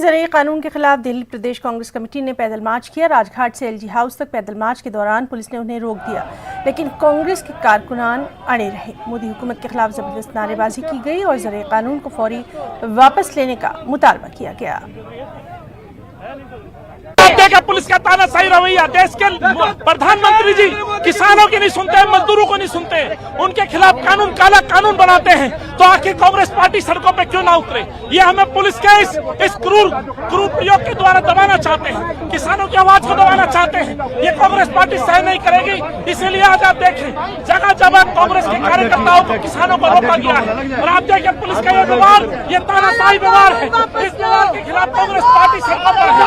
ज़रई कानून के खिलाफ दिल्ली प्रदेश कांग्रेस कमेटी ने पैदल मार्च किया। राजघाट से एलजी हाउस तक पैदल मार्च के दौरान पुलिस ने उन्हें रोक दिया, लेकिन कांग्रेस के कारकुनान अड़े रहे। मोदी हुकूमत के खिलाफ जबरदस्त नारेबाजी की गई और ज़रई कानून को फौरी वापस लेने का मुतालबा किया गया। पुलिस का तानाशाही रवैया, देश के प्रधानमंत्री जी किसानों की नहीं सुनते, मजदूरों को नहीं सुनते, उनके खिलाफ कानून काला कानून बनाते हैं, तो आखिर कांग्रेस पार्टी सड़कों पे क्यों ना उतरे? ये हमें पुलिस के इस क्रूर प्रयोग के द्वारा दबाना चाहते हैं, किसानों की आवाज को दबाना चाहते हैं। ये कांग्रेस पार्टी सहन नहीं करेगी। इसीलिए आज आप देखें जगह जगह कांग्रेस के कार्यकर्ताओं को, किसानों को रोका गया है। और आप देखें पुलिस का ये व्यवहार, ये तानाशाही व्यवहार है। इस व्यवहार के खिलाफ कांग्रेस पार्टी सड़कों पर है।